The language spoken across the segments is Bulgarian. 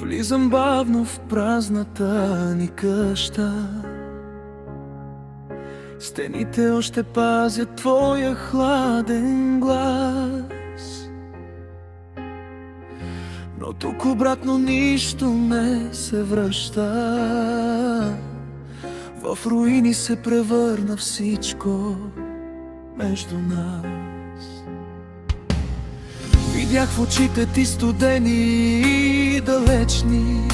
Влизам бавно в празната ни къща. Стените още пазят твоя хладен глас, но тук обратно нищо не се връща. В руини се превърна всичко между нас. Видях в очите ти студени и далечни,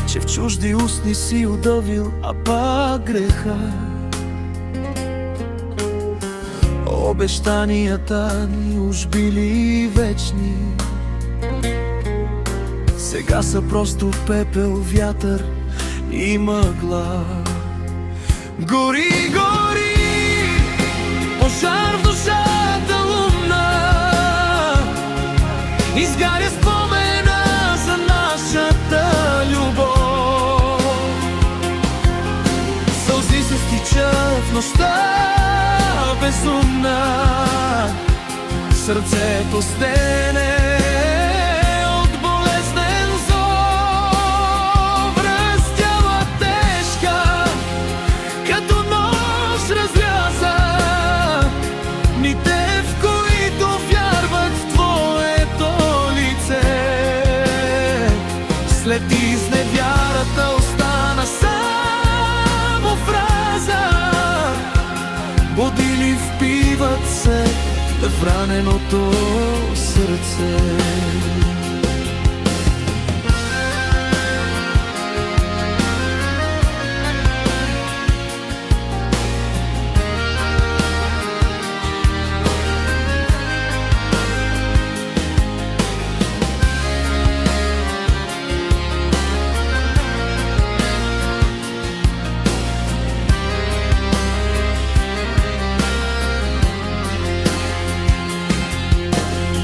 че в чужди устни си удавил, а пак греха. Обещанията ни уж били вечни, сега са просто пепел, вятър и мъгла. Гори, гори, пожар в душата лунна, изгаря спомена за нашата любов. Сълзи се стичат в нощта безумна, сърцето стене от болезнен зов. Раздяла тежка, като нож разряза дните, в които вярват в твоето лице. След изневярата остана само фраза: будили впиват се в раненото сърце.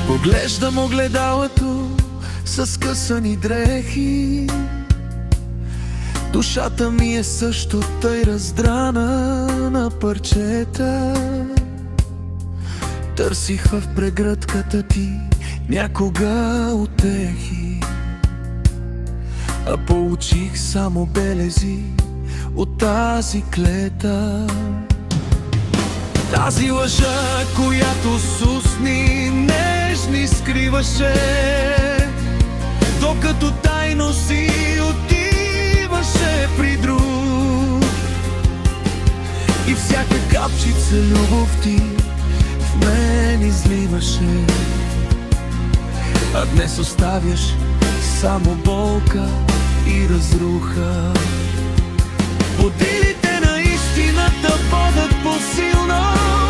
Поглеждам огледалото с скъсани дрехи. Душата ми е също тъй раздрана на парчета. Търсих в прегръдката ти някога утехи, а получих само белези от тази клета. Тази лъжа, която с устни нежни скриваше, докато тайно си отиваше при друг. И всяка капчица любов ти в мен изливаше, а днес оставяш само болка и разруха. Будилите на истината водят по-силно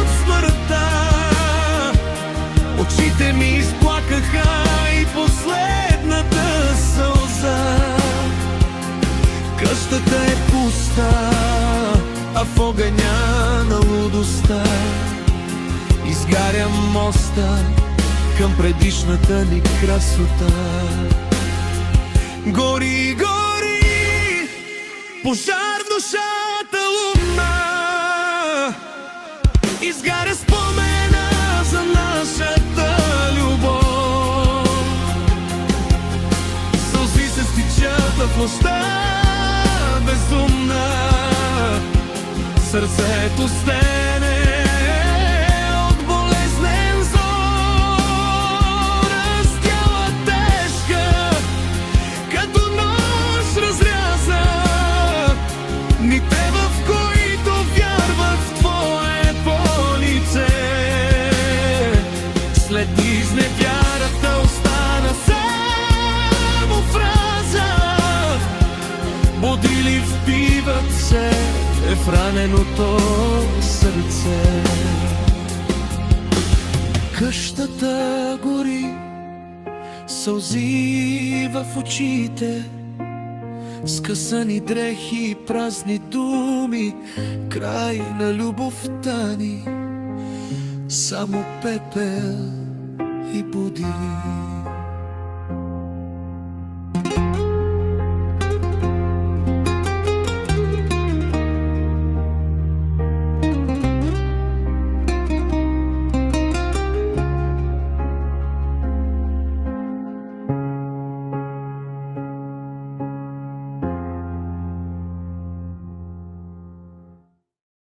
от смъртта. Очите ми изплакаха и последната сълза. Къщата е пуста, а в огъня на лудостта изгаря моста към предишната ни красота. Гори, гори, пожар в душата лунна, изгаря спомена за нашата любов. Сълзи се стичат в нощта безумна, сърцето стене от болезнен зор. Раздяла тежка, като нож разряза дните, в които вярват в твоето лице. След изневярата остана само фраза: будили впиват се в раненото сърце. Къщата гори, сълзи в очите, скъсани дрехи и празни думи, край на любовта ни, само пепел